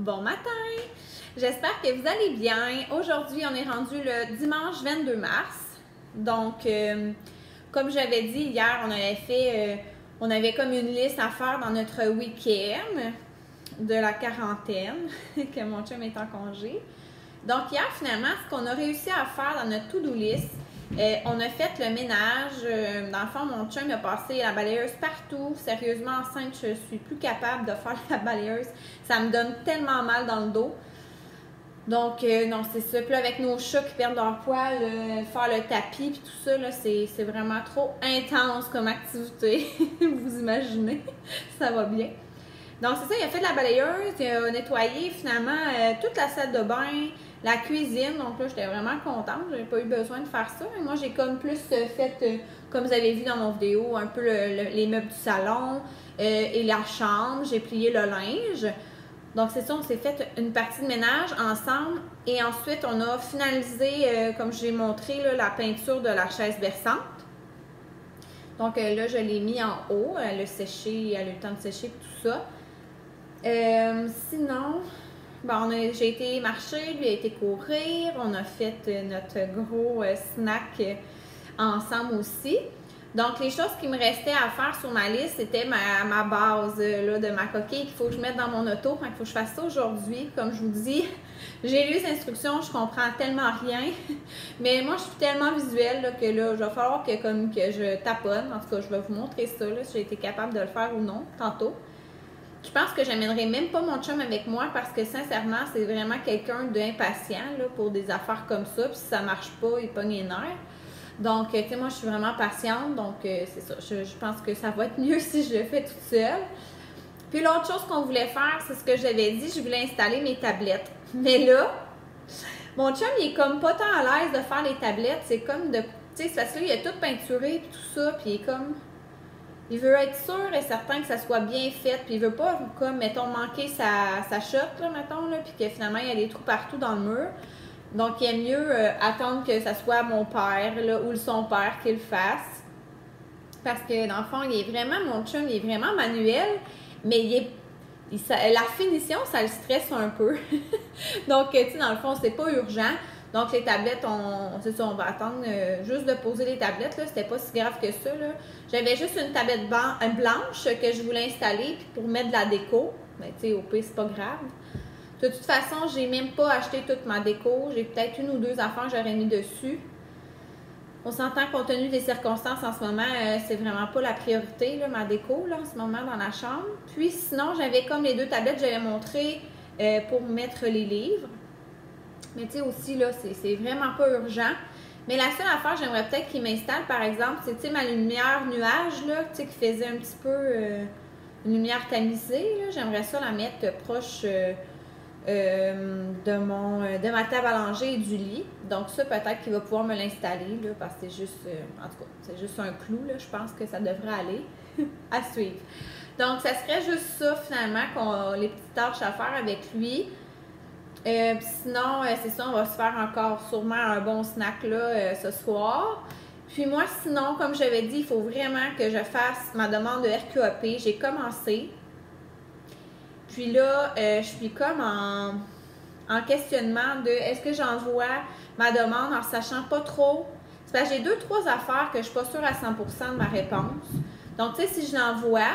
Bon matin! J'espère que vous allez bien. Aujourd'hui, on est rendu le dimanche 22 mars. Donc, comme j'avais dit hier, on avait comme une liste à faire dans notre week-end de la quarantaine, que mon chum est en congé. Donc, hier, finalement, ce qu'on a réussi à faire dans notre to-do list, on a fait le ménage. Dans le fond, mon chum a passé la balayeuse partout. Sérieusement, enceinte, je suis plus capable de faire la balayeuse. Ça me donne tellement mal dans le dos. Donc, non, c'est ça. Puis là, avec nos chats qui perdent leur poil, faire le tapis, puis tout ça, là, c'est vraiment trop intense comme activité. Vous imaginez? Ça va bien. Donc, c'est ça, il a fait de la balayeuse, il a nettoyé finalement toute la salle de bain, la cuisine. Donc là, j'étais vraiment contente. J'avais pas eu besoin de faire ça. Moi, j'ai comme plus fait, comme vous avez vu dans mon vidéo, un peu les meubles du salon et la chambre. J'ai plié le linge. Donc, c'est ça, on s'est fait une partie de ménage ensemble. Et ensuite, on a finalisé, comme j'ai montré, là, la peinture de la chaise berçante. Donc là, je l'ai mis en haut. Elle a séché, elle a eu le temps de sécher et tout ça. Sinon, bon, j'ai été marcher, lui a été courir. On a fait notre gros snack ensemble aussi. Donc, les choses qui me restaient à faire sur ma liste, c'était ma base là, de ma coquille qu'il faut que je mette dans mon auto. Il faut que je fasse ça aujourd'hui. Comme je vous dis, j'ai lu les instructions, je comprends tellement rien. Mais moi, je suis tellement visuelle là, que là, il va falloir que je taponne. En tout cas, je vais vous montrer ça, là, si j'ai été capable de le faire ou non, tantôt. Je pense que j'amènerai même pas mon chum avec moi parce que sincèrement, c'est vraiment quelqu'un d'impatient pour des affaires comme ça. Puis si ça marche pas, il pogne les nerfs. Donc, tu sais, moi, je suis vraiment patiente. Donc, c'est ça. Je pense que ça va être mieux si je le fais toute seule. Puis l'autre chose qu'on voulait faire, c'est ce que j'avais dit. Je voulais installer mes tablettes. Mais là, mon chum, il est comme pas tant à l'aise de faire les tablettes. C'est comme de... Tu sais, c'est parce que là, il a tout peinturé puis tout ça. Puis il est comme... Il veut être sûr et certain que ça soit bien fait, puis il veut pas, comme, mettons, manquer sa shot, là, mettons, là, puis que finalement, il y a des trous partout dans le mur. Donc, il est mieux attendre que ça soit mon père, là, ou son père qui le fasse. Parce que, dans le fond, il est vraiment, mon chum, il est vraiment manuel, mais la finition, ça le stresse un peu. Donc, tu sais, dans le fond, c'est pas urgent. Donc, les tablettes, c'est ça, on va attendre juste de poser les tablettes, là. C'était pas si grave que ça, là. J'avais juste une tablette blanche que je voulais installer puis pour mettre de la déco. Mais tu sais, au pire, c'est pas grave. De toute façon, j'ai même pas acheté toute ma déco. J'ai peut-être une ou deux affaires que j'aurais mis dessus. On s'entend compte tenu des circonstances en ce moment, c'est vraiment pas la priorité, là, ma déco, là, en ce moment, dans la chambre. Puis sinon, j'avais comme les deux tablettes que j'avais montrées pour mettre les livres. Mais tu sais aussi, là, c'est vraiment pas urgent. Mais la seule affaire, j'aimerais peut-être qu'il m'installe, par exemple, c'est, tu sais, ma lumière nuage, là, tu sais, qui faisait un petit peu une lumière tamisée, là. J'aimerais ça la mettre proche de ma table à langer et du lit. Donc ça, peut-être qu'il va pouvoir me l'installer, là, parce que c'est juste, en tout cas, c'est juste un clou, là. Je pense que ça devrait aller à suivre. Donc, ça serait juste ça, finalement, les petites tâches à faire avec lui. Sinon, c'est ça, on va se faire encore sûrement un bon snack là ce soir. Puis moi, sinon, comme j'avais dit, il faut vraiment que je fasse ma demande de RQAP. J'ai commencé. Puis là, je suis comme en questionnement de est-ce que j'envoie ma demande en sachant pas trop. C'est parce que j'ai 2-3 affaires que je suis pas sûre à 100% de ma réponse. Donc, tu sais, si je l'envoie,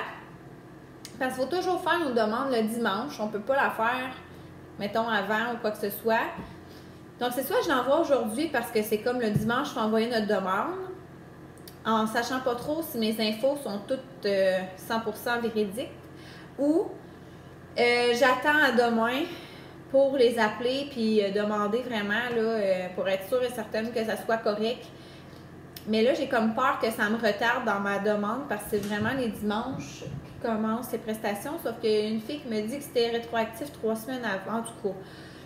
parce qu'il faut toujours faire nos demandes le dimanche. On peut pas la faire mettons avant ou quoi que ce soit. Donc, c'est soit je l'envoie aujourd'hui parce que c'est comme le dimanche, il faut envoyer notre demande, en sachant pas trop si mes infos sont toutes 100% véridiques, ou j'attends à demain pour les appeler puis demander vraiment, là, pour être sûre et certaine que ça soit correct. Mais là, j'ai comme peur que ça me retarde dans ma demande parce que c'est vraiment les dimanches qui commencent les prestations. Sauf qu'il y a une fille qui me dit que c'était rétroactif 3 semaines avant, du coup.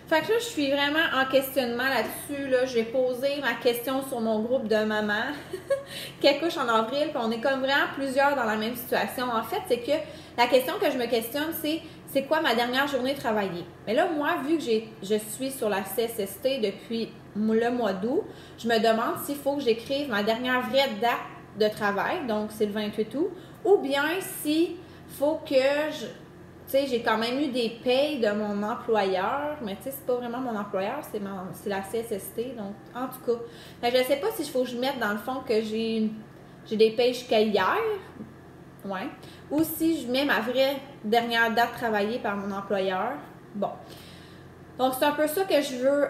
Fait que là, je suis vraiment en questionnement là-dessus. Là. J'ai posé ma question sur mon groupe de maman qui accouche en avril. Puis on est comme vraiment plusieurs dans la même situation. En fait, c'est que la question que je me questionne, c'est quoi ma dernière journée travaillée? Mais là, moi, vu que je suis sur la CSST depuis le mois d'août, je me demande s'il faut que j'écrive ma dernière vraie date de travail, donc c'est le 28 août, ou bien s'il faut que sais, j'ai quand même eu des payes de mon employeur, mais tu sais, c'est pas vraiment mon employeur, c'est la CSST. Donc, en tout cas, fait que je sais pas si il faut que je mette dans le fond que j'ai des payes jusqu'à hier. Ouais. Ou si je mets ma vraie dernière date travaillée par mon employeur. Bon. Donc, c'est un peu ça que je veux.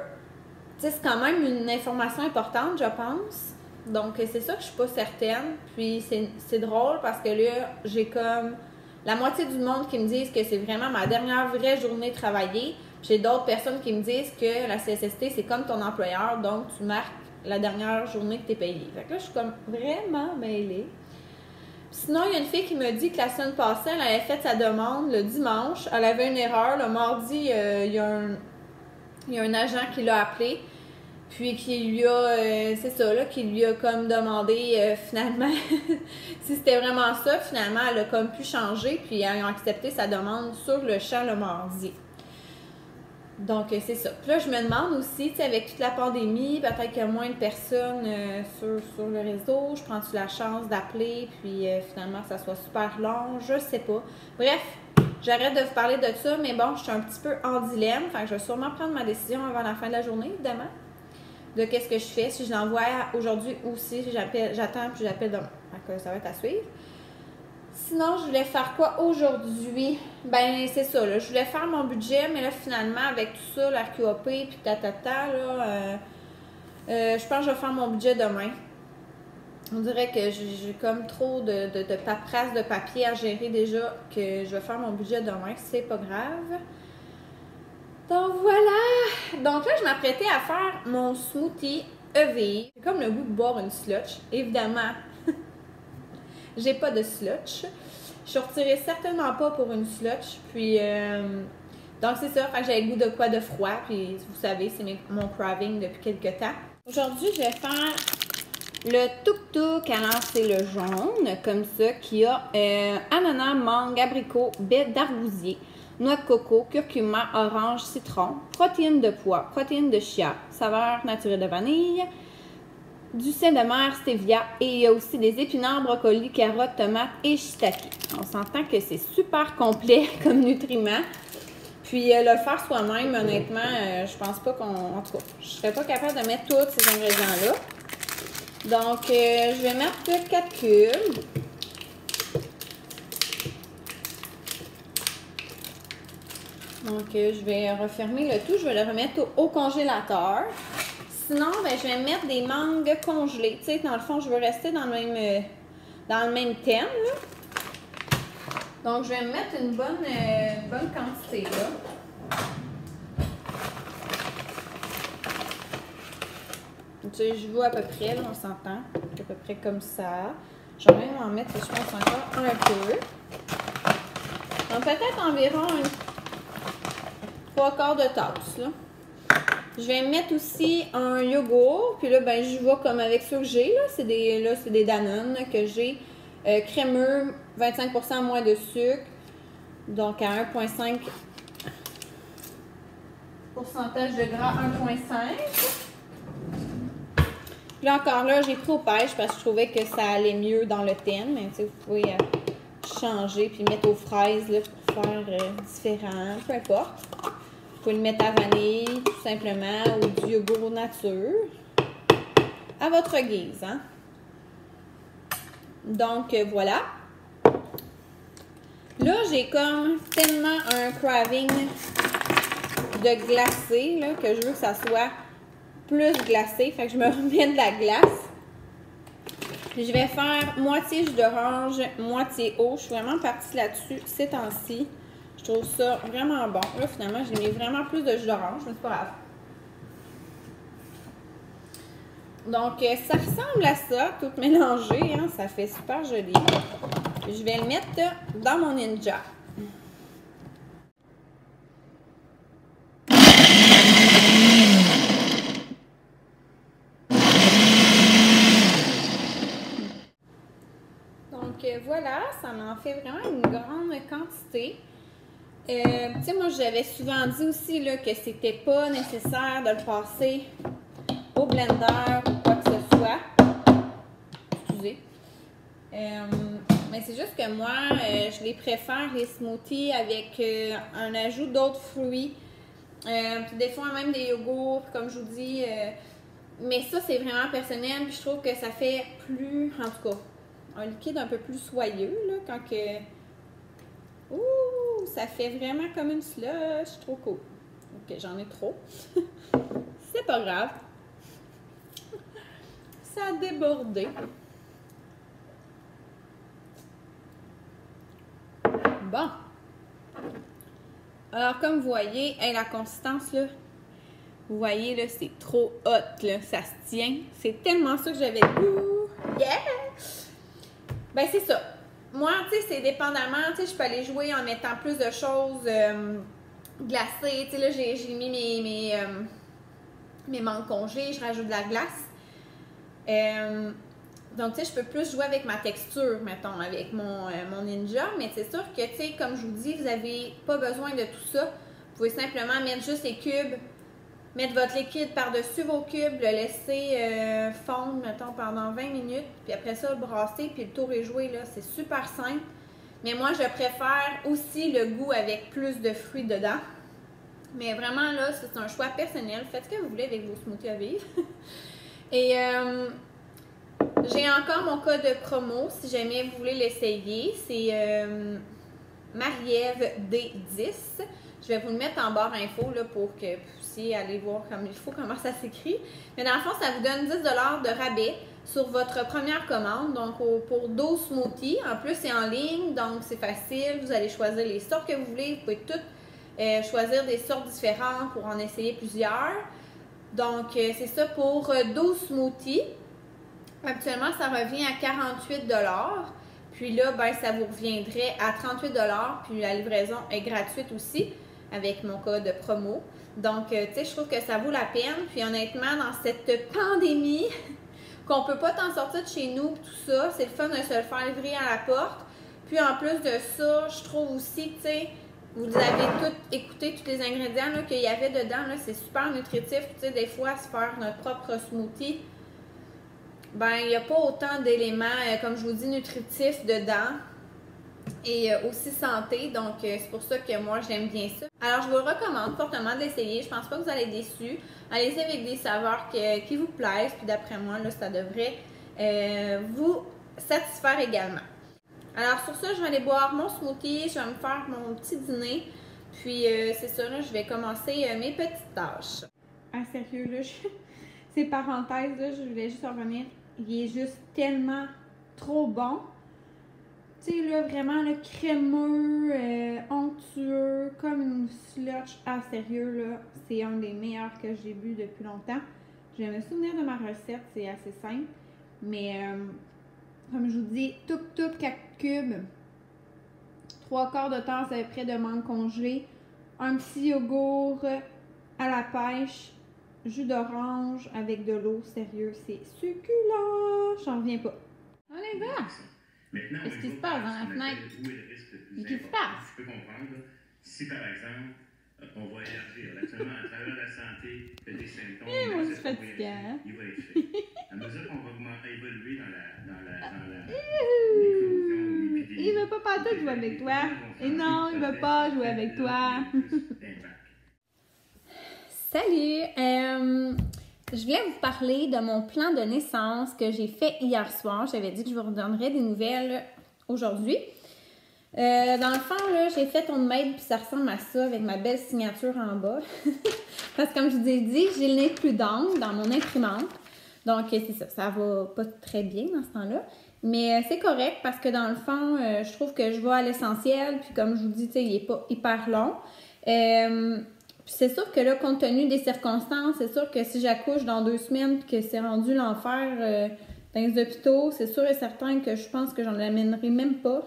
Tu sais, c'est quand même une information importante, je pense. Donc, c'est ça que je suis pas certaine. Puis, c'est drôle parce que là, j'ai comme la moitié du monde qui me disent que c'est vraiment ma dernière vraie journée travaillée. J'ai d'autres personnes qui me disent que la CSST, c'est comme ton employeur. Donc, tu marques la dernière journée que tu es payée. Fait que là, je suis comme vraiment mêlée. Sinon, il y a une fille qui me dit que la semaine passée, elle avait fait sa demande le dimanche. Elle avait une erreur. Le mardi, il y a un agent qui l'a appelé. Puis qui lui a, c'est ça, là, qui lui a comme demandé finalement si c'était vraiment ça. Finalement, elle a comme pu changer. Puis ils ont accepté sa demande sur le champ le mardi. Donc, c'est ça. Puis là, je me demande aussi, tu sais, avec toute la pandémie, peut-être qu'il y a moins de personnes sur le réseau. Je prends-tu la chance d'appeler, puis finalement, que ça soit super long? Je sais pas. Bref, j'arrête de vous parler de ça, mais bon, je suis un petit peu en dilemme. Fait que je vais sûrement prendre ma décision avant la fin de la journée, évidemment, de qu'est-ce que je fais. Si je l'envoie aujourd'hui ou si j'attends, puis j'appelle demain. Fait que ça va être à suivre. Sinon, je voulais faire quoi aujourd'hui? Ben, c'est ça, là. Je voulais faire mon budget, mais là, finalement, avec tout ça, la QAP, puis là, je pense que je vais faire mon budget demain. On dirait que j'ai comme trop de paperasse de papier à gérer déjà, que je vais faire mon budget demain. C'est pas grave. Donc, voilà! Donc là, je m'apprêtais à faire mon smoothie EVI. J'ai comme le goût de boire une slotch, évidemment. J'ai pas de slotch. Je sortirai certainement pas pour une slotch. Puis, donc c'est ça. Fait que j'ai le goût de quoi de froid. Puis, vous savez, c'est mon craving depuis quelques temps. Aujourd'hui, je vais faire le tuk-tuk. Alors, c'est le jaune, comme ça, qui a ananas, mangue, abricot, baie d'arbousier, noix de coco, curcuma, orange, citron, protéines de pois, protéines de chia, saveur naturelle de vanille, du sel de mer, stevia, et il y a aussi des épinards, brocolis, carottes, tomates et shiitake. On s'entend que c'est super complet comme nutriments. Puis le faire soi-même, honnêtement, je pense pas qu'on... En tout cas, je serais pas capable de mettre tous ces ingrédients-là. Donc, je vais mettre 4 cubes. Donc, je vais refermer le tout. Je vais le remettre au congélateur. Sinon, ben, je vais mettre des mangues congelées. Tu sais, dans le fond, je veux rester dans le même thème, là. Donc, je vais mettre une bonne quantité, là. Tu sais, je vois à peu près, là, on s'entend. À peu près comme ça. Je vais même en mettre, je pense, encore un peu. Donc, peut-être environ 3/4 de tasse, là. Je vais mettre aussi un yogourt. Puis là, ben, je vois comme avec ceux que j'ai, là. C'est des Danone que j'ai. Crémeux, 25% moins de sucre. Donc, à 1,5 pourcentage de gras, 1,5. Puis là, encore là, j'ai pris au pêche parce que je trouvais que ça allait mieux dans le thème. Mais tu sais, vous pouvez changer puis mettre aux fraises là, pour faire différent. Peu importe. Vous pouvez le mettre à vanille, tout simplement, ou du yogourt nature. À votre guise, hein. Donc, voilà. Là, j'ai comme tellement un craving de glacé, là, que je veux que ça soit plus glacé. Fait que je me remets de la glace. Puis je vais faire moitié jus d'orange, moitié eau. Je suis vraiment partie là-dessus ces temps-ci. Je trouve ça vraiment bon. Là, finalement, j'ai mis vraiment plus de jus d'orange, mais c'est pas grave. Donc, ça ressemble à ça, tout mélangé, hein? Ça fait super joli. Je vais le mettre dans mon Ninja. Donc, voilà, ça m'en fait vraiment une grande quantité. Tu sais, moi, j'avais souvent dit aussi là, que c'était pas nécessaire de le passer au blender ou quoi que ce soit. Excusez. Mais c'est juste que moi, je les préfère, les smoothies, avec un ajout d'autres fruits. Puis des fois, même des yogourts, comme je vous dis. Mais ça, c'est vraiment personnel. Puis je trouve que ça fait plus, en tout cas, un liquide un peu plus soyeux, là, quand que... Ouh, ça fait vraiment comme une slush. Trop cool. Ok, j'en ai trop. C'est pas grave. Ça a débordé. Bon. Alors, comme vous voyez, la consistance, là, vous voyez, là, c'est trop hot, là. Ça se tient. C'est tellement ça que j'avais le goût. Yeah! Ben, c'est ça. Moi, tu sais, c'est dépendamment. Tu sais, je peux aller jouer en mettant plus de choses glacées. Tu sais, là, j'ai mis mes mangues congées. Je rajoute de la glace. Donc, tu sais, je peux plus jouer avec ma texture, mettons, avec mon Ninja. Mais c'est sûr que, tu sais, comme je vous dis, vous n'avez pas besoin de tout ça. Vous pouvez simplement mettre juste les cubes, mettre votre liquide par-dessus vos cubes, le laisser fondre, mettons, pendant 20 minutes. Puis après ça, le brasser, puis le tour est joué, là. C'est super simple. Mais moi, je préfère aussi le goût avec plus de fruits dedans. Mais vraiment, là, c'est un choix personnel. Faites ce que vous voulez avec vos smoothies à vivre. Et... j'ai encore mon code promo si jamais vous voulez l'essayer. C'est Marie-Ève D10. Je vais vous le mettre en barre info là, pour que vous puissiez aller voir comme il faut comment ça s'écrit. Mais dans le fond, ça vous donne 10 $ de rabais sur votre première commande. Donc, pour 12 smoothies. En plus, c'est en ligne, donc c'est facile. Vous allez choisir les sortes que vous voulez. Vous pouvez toutes choisir des sortes différentes pour en essayer plusieurs. Donc, c'est ça pour 12 smoothies. Actuellement, ça revient à 48 $. Puis là, ben, ça vous reviendrait à 38 $. Puis la livraison est gratuite aussi avec mon code promo. Donc, tu sais, je trouve que ça vaut la peine. Puis honnêtement, dans cette pandémie, qu'on peut pas t'en sortir de chez nous, tout ça, c'est le fun de se le faire livrer à la porte. Puis en plus de ça, je trouve aussi que, tu sais, vous avez tout écouté, tous les ingrédients qu'il y avait dedans. C'est super nutritif. Tu sais, des fois, se faire notre propre smoothie, ben, il n'y a pas autant d'éléments, comme je vous dis, nutritifs dedans et aussi santé. Donc, c'est pour ça que moi, j'aime bien ça. Alors, je vous le recommande fortement d'essayer. Je pense pas que vous allez être déçus. Allez-y avec des saveurs qui vous plaisent. Puis d'après moi, là, ça devrait vous satisfaire également. Alors, sur ça, je vais aller boire mon smoothie. Je vais me faire mon petit dîner. Puis, c'est ça, là, je vais commencer mes petites tâches. Ah, sérieux, là, ces parenthèses, là, je voulais juste revenir. Il est juste tellement trop bon. Tu sais, là, vraiment, le crémeux, onctueux, comme une slush. Ah, sérieux, là, c'est un des meilleurs que j'ai bu depuis longtemps. Je vais me souvenir de ma recette, c'est assez simple. Mais, comme je vous dis, tout 4 cubes. 3/4 de tasse à peu près de mangue congelée. Un petit yogourt à la pêche. Jus d'orange avec de l'eau, sérieux, c'est succulent. J'en reviens pas. On y va. Qu'est-ce qui se passe dans la fenêtre? Qu'est-ce qui se passe? Je peux comprendre. Si par exemple, on va élargir actuellement à travers la santé des symptômes, moi, c'est fatigant. Il va être fait. À mesure qu'on va évoluer dans l'éclosion, il veut pas partout jouer avec toi. Et non, il veut pas jouer avec toi. Salut! Je viens vous parler de mon plan de naissance que j'ai fait hier soir. J'avais dit que je vous redonnerais des nouvelles aujourd'hui. Dans le fond, là, j'ai fait on maid puis ça ressemble à ça avec ma belle signature en bas. Parce que comme je vous ai dit, j'ai le nez plus d'encre dans mon imprimante. Donc, c'est ça. Ça va pas très bien dans ce temps-là. Mais c'est correct parce que dans le fond, je trouve que je vais à l'essentiel. Puis comme je vous dis, tu sais, il est pas hyper long. Puis c'est sûr que là, compte tenu des circonstances, c'est sûr que si j'accouche dans 2 semaines et que c'est rendu l'enfer dans les hôpitaux, c'est sûr et certain que je pense que j'en amènerai même pas.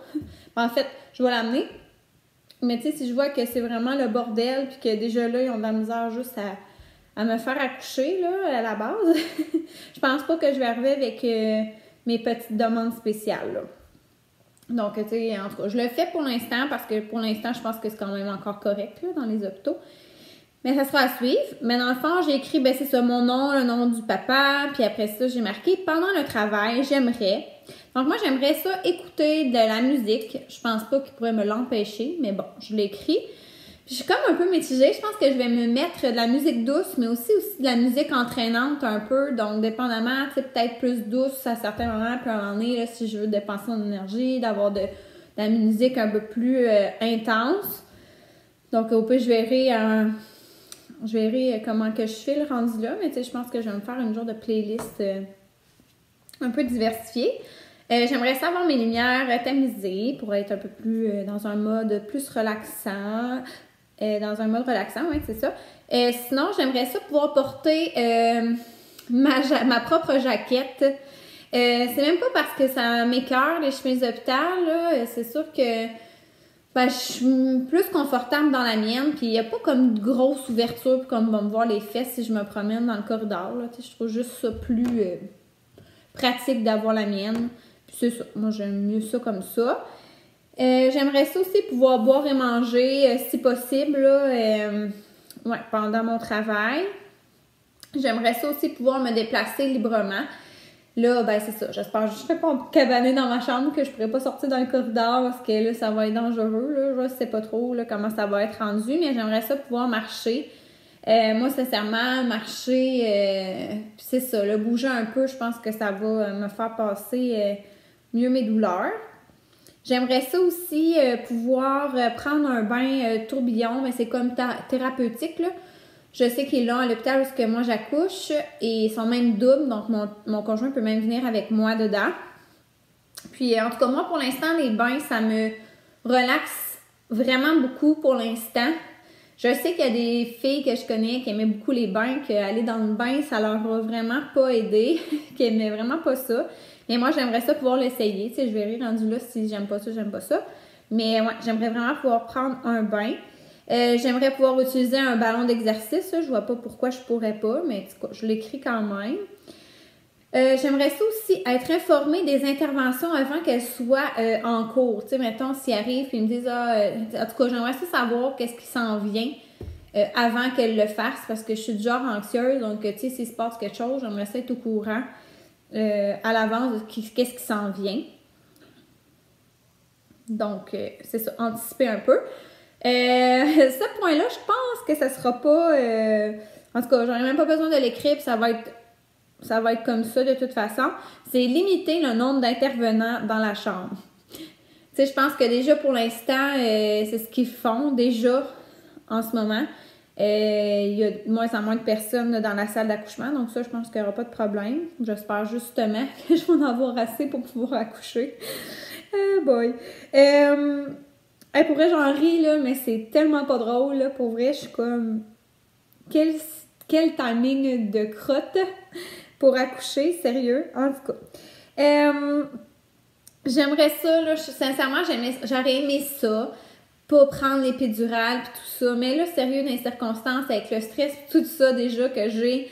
En fait, je vais l'amener. Mais tu sais, si je vois que c'est vraiment le bordel puis que déjà là, ils ont de la misère juste à me faire accoucher là, à la base, je pense pas que je vais arriver avec mes petites demandes spéciales là. Donc, tu sais, en tout cas, je le fais pour l'instant parce que pour l'instant, je pense que c'est quand même encore correct là, dans les hôpitaux. Mais ça sera à suivre. Mais dans le fond, j'ai écrit, ben c'est ça, mon nom, le nom du papa. Puis après ça, j'ai marqué, pendant le travail, j'aimerais. Donc, moi, j'aimerais ça écouter de la musique. Je pense pas qu'il pourrait me l'empêcher, mais bon, je l'écris. Je suis comme un peu mitigée. Je pense que je vais me mettre de la musique douce, mais aussi de la musique entraînante un peu. Donc, dépendamment, tu sais, peut-être plus douce à certains moments, puis à un moment donné, là, si je veux dépenser mon énergie, d'avoir de la musique un peu plus intense. Donc, au pire, je verrai comment que je fais le rendu là, mais tu sais, je pense que je vais me faire une genre de playlist un peu diversifiée. J'aimerais savoir mes lumières tamisées pour être un peu plus dans un mode plus relaxant. Dans un mode relaxant, oui, c'est ça. Sinon, j'aimerais ça pouvoir porter ma propre jaquette. C'est même pas parce que ça m'écoeure les chemises d'hôpital, là. C'est sûr que je suis plus confortable dans la mienne, puis il n'y a pas comme de grosse ouverture comme va me voir les fesses si je me promène dans le corridor, là. Je trouve juste ça plus pratique d'avoir la mienne. Puis c'est ça, moi j'aime mieux ça comme ça. J'aimerais ça aussi pouvoir boire et manger si possible là, pendant mon travail. J'aimerais ça aussi pouvoir me déplacer librement. Là, ben c'est ça. J'espère que je ne serai pas cabanée dans ma chambre, que je ne pourrai pas sortir dans le corridor parce que là, ça va être dangereux. Là. Je ne sais pas trop là, comment ça va être rendu, mais j'aimerais ça pouvoir marcher. Moi, sincèrement, marcher, c'est ça, là, bouger un peu, je pense que ça va me faire passer mieux mes douleurs. J'aimerais ça aussi pouvoir prendre un bain tourbillon, mais c'est comme thérapeutique, là. Je sais qu'il est là à l'hôpital où moi j'accouche et ils sont même doubles, donc mon conjoint peut même venir avec moi dedans. Puis en tout cas, moi pour l'instant, les bains, ça me relaxe vraiment beaucoup pour l'instant. Je sais qu'il y a des filles que je connais qui aimaient beaucoup les bains, qu'aller dans le bain, ça leur a vraiment pas aidé, qui aimaient vraiment pas ça. Mais moi, j'aimerais ça pouvoir l'essayer. Tu sais, je verrai rendu là si j'aime pas ça, j'aime pas ça. Mais ouais, j'aimerais vraiment pouvoir prendre un bain. J'aimerais pouvoir utiliser un ballon d'exercice. Je vois pas pourquoi je pourrais pas, mais en tout cas, je l'écris quand même. J'aimerais ça aussi être informée des interventions avant qu'elles soient en cours. Tu sais, mettons, s'ils arrivent et ils me disent en tout cas, j'aimerais ça savoir qu'est-ce qui s'en vient avant qu'elles le fassent parce que je suis du genre anxieuse. Donc, tu sais, s'il se passe quelque chose, j'aimerais ça être au courant à l'avance de qu'est-ce qui s'en vient. Donc, c'est ça, anticiper un peu. Ce point-là, je pense que ça sera pas... en tout cas, j'aurais même pas besoin de l'écrire, puis ça va être comme ça de toute façon. C'est limiter le nombre d'intervenants dans la chambre. Tu sais, je pense que déjà pour l'instant, c'est ce qu'ils font déjà en ce moment. Il y a de moins en moins de personnes dans la salle d'accouchement, donc ça, je pense qu'il n'y aura pas de problème. J'espère justement que je vais en avoir assez pour pouvoir accoucher. Boy! Pour vrai, j'en ris, là, mais c'est tellement pas drôle, là. Pour vrai, je suis comme... Quel timing de crotte pour accoucher, sérieux, en tout cas. J'aimerais ça, là, sincèrement, j'aurais aimé ça, pas prendre l'épidurale pis tout ça, mais là, sérieux, dans les circonstances, avec le stress tout ça déjà que j'ai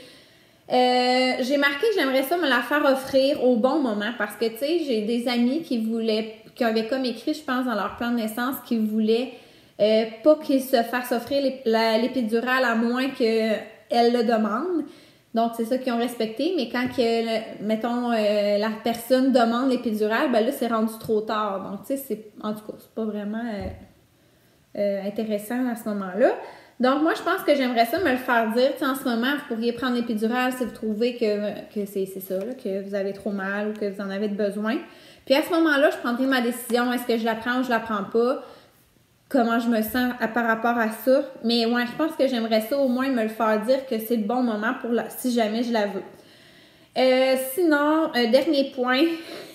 marqué que j'aimerais ça me la faire offrir au bon moment, parce que, tu sais, j'ai des amis qui avaient comme écrit, je pense, dans leur plan de naissance, qui voulaient pas qu'ils se fassent offrir l'épidurale à moins qu'elle le demande. Donc, c'est ça qu'ils ont respecté. Mais quand, mettons, la personne demande l'épidurale, ben là, c'est rendu trop tard. Donc, tu sais, en tout cas, c'est pas vraiment intéressant à ce moment-là. Donc, moi, je pense que j'aimerais ça me le faire dire. Tu sais, en ce moment, vous pourriez prendre l'épidurale si vous trouvez que c'est ça, là, que vous avez trop mal ou que vous en avez besoin. Puis à ce moment-là, je prendrai ma décision. Est-ce que je la prends ou je la prends pas? Comment je me sens par rapport à ça. Mais ouais, je pense que j'aimerais ça au moins me le faire dire que c'est le bon moment si jamais je la veux. Sinon, dernier point.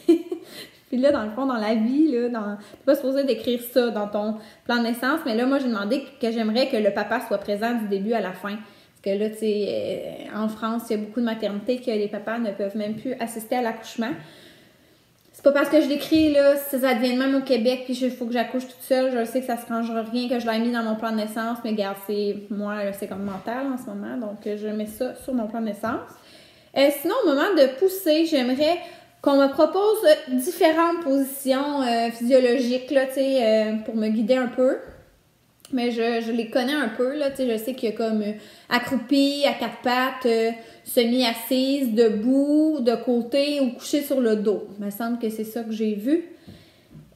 Puis là, dans le fond, dans la vie, là, t'es pas supposé d'écrire ça dans ton plan de naissance, mais là, moi, j'ai demandé que j'aimerais que le papa soit présent du début à la fin. Parce que là, tu sais, en France, il y a beaucoup de maternités que les papas ne peuvent même plus assister à l'accouchement. C'est pas parce que je l'écris, là, si ça devient même au Québec, puis il faut que j'accouche toute seule, je sais que ça se rangera rien, que je l'ai mis dans mon plan de naissance, mais regarde, moi, là, c'est comme mental en ce moment, donc je mets ça sur mon plan de naissance. Sinon, au moment de pousser, j'aimerais qu'on me propose différentes positions physiologiques, là, tu sais, pour me guider un peu. Mais je les connais un peu, là, tu sais, je sais qu'il y a comme accroupie, à quatre pattes, semi-assise, debout, de côté ou couché sur le dos. Il me semble que c'est ça que j'ai vu.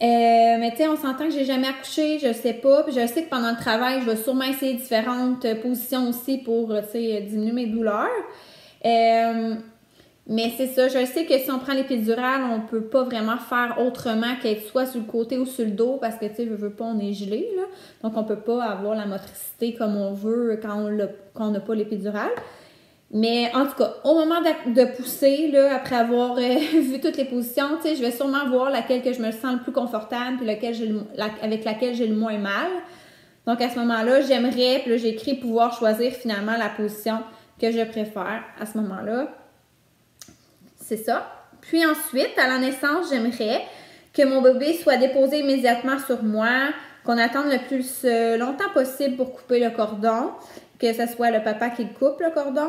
Mais tu sais, on s'entend que j'ai jamais accouché, je sais pas. Puis je sais que pendant le travail, je vais sûrement essayer différentes positions aussi pour, tu sais, diminuer mes douleurs. Mais c'est ça, je sais que si on prend l'épidurale, on peut pas vraiment faire autrement qu'être soit sur le côté ou sur le dos parce que, tu sais, je veux pas, on est gelé, là. Donc, on peut pas avoir la motricité comme on veut quand on n'a pas l'épidurale. Mais en tout cas, au moment de pousser, là, après avoir vu toutes les positions, tu sais, je vais sûrement voir laquelle que je me sens le plus confortable puis avec laquelle j'ai le moins mal. Donc, à ce moment-là, j'aimerais, puis là, j'ai écrit pouvoir choisir finalement la position que je préfère à ce moment-là. C'est ça. Puis ensuite, à la naissance, j'aimerais que mon bébé soit déposé immédiatement sur moi, qu'on attende le plus longtemps possible pour couper le cordon, que ce soit le papa qui coupe le cordon,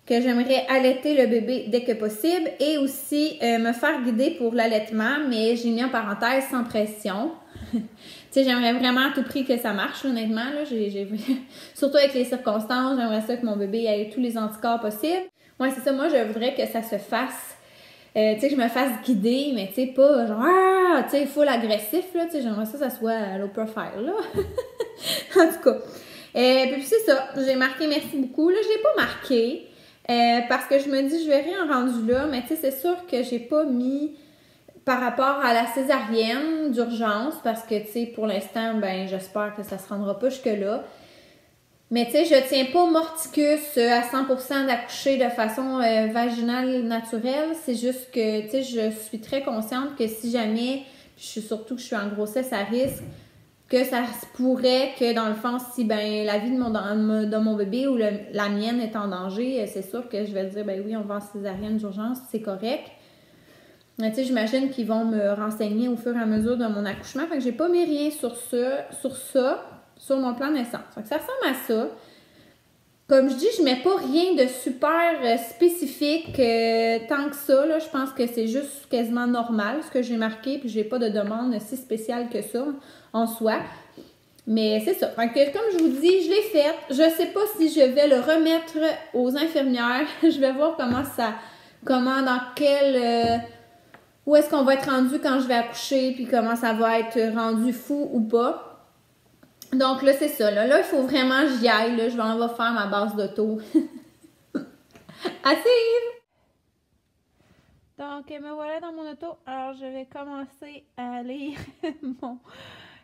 que j'aimerais allaiter le bébé dès que possible et aussi me faire guider pour l'allaitement, mais j'ai mis en parenthèse sans pression. Tu sais, j'aimerais vraiment à tout prix que ça marche, honnêtement. Là, surtout avec les circonstances, j'aimerais ça que mon bébé ait tous les anticorps possibles. Ouais, c'est ça. Moi, je voudrais que ça se fasse. Tu sais, que je me fasse guider, mais tu sais, pas genre, tu sais, full agressif, là. Tu sais, j'aimerais ça soit low profile, là. En tout cas. Puis c'est ça. J'ai marqué merci beaucoup. Là, je l'ai pas marqué. Parce que je me dis, je verrai en rendu là. Mais tu sais, c'est sûr que j'ai pas mis par rapport à la césarienne d'urgence. Parce que, tu sais, pour l'instant, ben, j'espère que ça se rendra pas jusque-là. Mais tu sais, je tiens pas morticus à 100% d'accoucher de façon vaginale naturelle. C'est juste que, tu sais, je suis très consciente que si jamais, surtout que je suis en grossesse à risque, que ça se pourrait que dans le fond, si ben la vie de mon bébé ou la mienne est en danger, c'est sûr que je vais dire, ben oui, on va en césarienne d'urgence, c'est correct. Mais tu sais, j'imagine qu'ils vont me renseigner au fur et à mesure de mon accouchement. Fait que j'ai pas mis rien sur sur mon plan de naissance. Donc, ça ressemble à ça. Comme je dis, je mets pas rien de super spécifique tant que ça. Là. Je pense que c'est juste quasiment normal ce que j'ai marqué, puis j'ai pas de demande si spéciale que ça en soi. Mais c'est ça. Donc, comme je vous dis, je l'ai faite. Je sais pas si je vais le remettre aux infirmières. Je vais voir où est-ce qu'on va être rendu quand je vais accoucher, puis comment ça va être rendu fou ou pas. Donc là, c'est ça. Là, il faut vraiment que j'y aille. Là. Je vais en faire ma base d'auto. À suivre! Donc, me voilà dans mon auto. Alors, je vais commencer à lire mon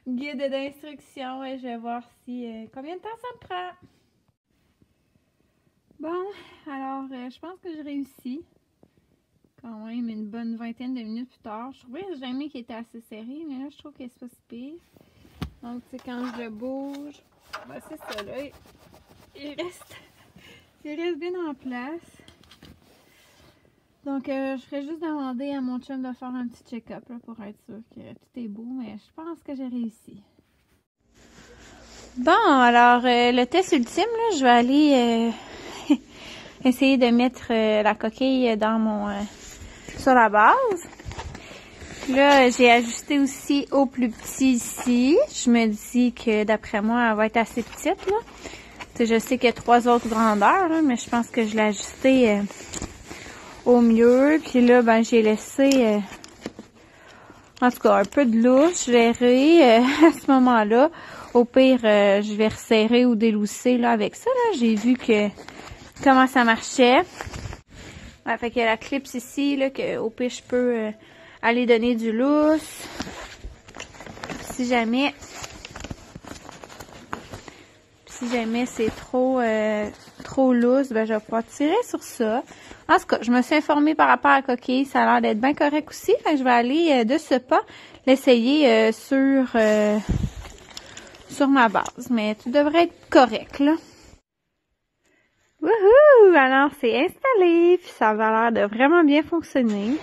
guide d'instruction et je vais voir combien de temps ça me prend. Bon, alors, je pense que j'ai réussi. Quand même, une bonne vingtaine de minutes plus tard. Je trouvais que jamais qu'il était assez serré, mais là, je trouve que c'est pas si pire. Donc, tu sais, quand je le bouge, ben, c'est ça, là. Il reste bien en place. Donc, je ferais juste demander à mon chum de faire un petit check-up pour être sûr que tout est beau, mais je pense que j'ai réussi. Bon, alors, le test ultime, là, je vais aller essayer de mettre la coquille sur la base. Là, j'ai ajusté aussi au plus petit ici. Je me dis que d'après moi, elle va être assez petite, là. Tu sais, je sais qu'il y a 3 autres grandeurs, là, mais je pense que je l'ai ajusté au mieux. Puis là, ben, j'ai laissé, en tout cas, un peu de lousse. Je verrai à ce moment-là. Au pire, je vais resserrer ou délousser, là, avec ça, là. J'ai vu comment ça marchait. Ouais, fait qu'il y a la clip ici, là, au pire, je peux aller donner du lousse. Si jamais c'est trop lousse, ben je vais pouvoir tirer sur ça. En tout cas, je me suis informée par rapport à la coquille. Ça a l'air d'être bien correct aussi. Fait que je vais aller de ce pas l'essayer sur ma base. Mais tout devrait être correct, là. Wouhou! Alors, c'est installé. Puis ça va l'air de vraiment bien fonctionner.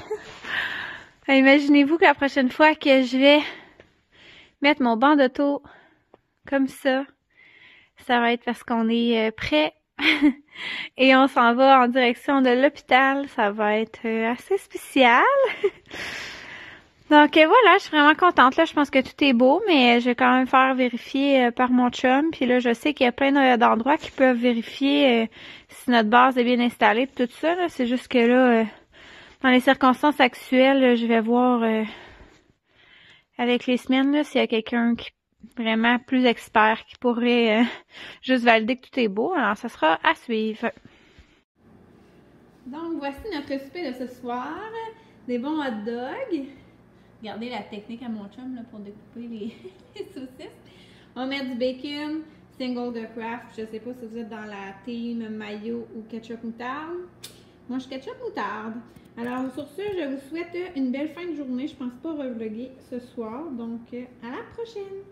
Imaginez-vous que la prochaine fois que je vais mettre mon banc d'auto comme ça va être parce qu'on est prêt et on s'en va en direction de l'hôpital. Ça va être assez spécial. Donc voilà, je suis vraiment contente. Là, je pense que tout est beau, mais je vais quand même faire vérifier par mon chum. Puis là, je sais qu'il y a plein d'endroits qui peuvent vérifier si notre base est bien installée et tout ça. C'est juste que là, dans les circonstances actuelles, je vais voir avec les semaines là, s'il y a quelqu'un qui vraiment plus expert qui pourrait juste valider que tout est beau. Alors, ça sera à suivre. Donc, voici notre souper de ce soir. Des bons hot dogs. Regardez la technique à mon chum là, pour découper les saucisses. On va mettre du bacon, single de Kraft. Je sais pas si vous êtes dans la team mayo ou ketchup moutarde. Moi, je suis ketchup moutarde. Alors, sur ce, je vous souhaite une belle fin de journée. Je pense pas revloguer ce soir. Donc, à la prochaine!